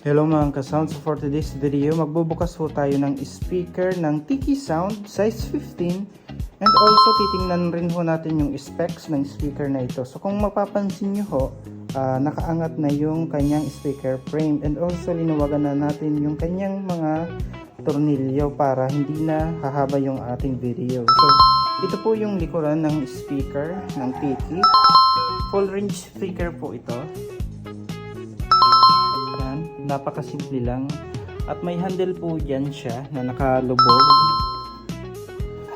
Hello mga ka-sound, so for today's video magbubukas ho tayo ng speaker ng Tiki Sound size 15 and also titingnan rin ho natin yung specs ng speaker na ito. So kung mapapansin nyo ho, nakaangat na yung kanyang speaker frame and also linawagan na natin yung kanyang mga tornilyo para hindi na hahaba yung ating video. So ito po yung likuran ng speaker ng Tiki. Full range speaker po ito. Napakasimple lang at may handle po dyan siya na nakalubog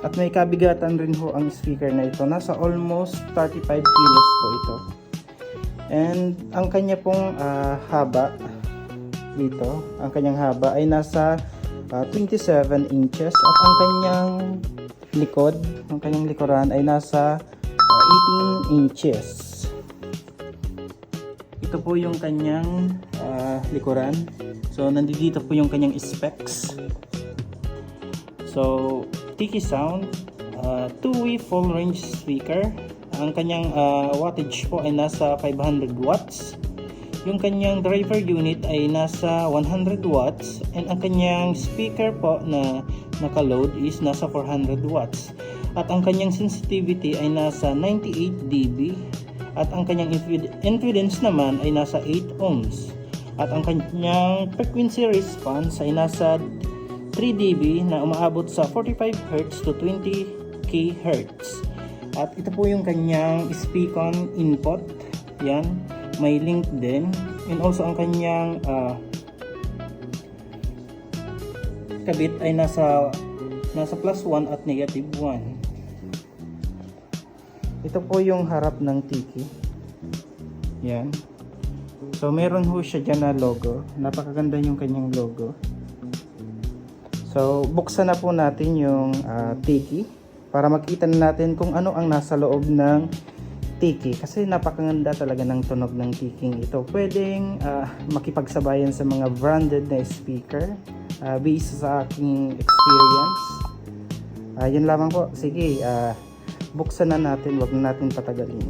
at may kabigatan rin ho ang speaker na ito, nasa almost 35 kilos po ito, and ang kanya pong haba dito, ang kanyang haba ay nasa 27 inches at ang kanyang likod, ang kanyang likuran ay nasa 18 inches. Ito po yung kanyang likuran. So nandito po yung kanyang specs. So Tiki Sound, two-way full range speaker. Ang kanyang wattage po ay nasa 500 watts. Yung kanyang driver unit ay nasa 100 watts and ang kanyang speaker po na naka-load is nasa 400 watts. At ang kanyang sensitivity ay nasa 98 dB. At ang kanyang impedance naman ay nasa 8 ohms. At ang kanyang frequency response ay nasa 3 dB na umaabot sa 45 Hz to 20 kHz. At ito po yung kanyang speak-on input. Yan, may link din. And also ang kanyang kabit ay nasa plus 1 at negative 1. Ito po yung harap ng Tiki. Yan. So meron ho siya dyan na logo. Napakaganda yung kanyang logo. So buksan na po natin yung Tiki para makita na natin kung ano ang nasa loob ng Tiki. Kasi napakaganda talaga ng tunog ng Tiki ito. Pwedeng makipagsabayan sa mga branded na speaker based sa aking experience. Yun lamang po. Sige, buksan na natin, wag na natin patagalin.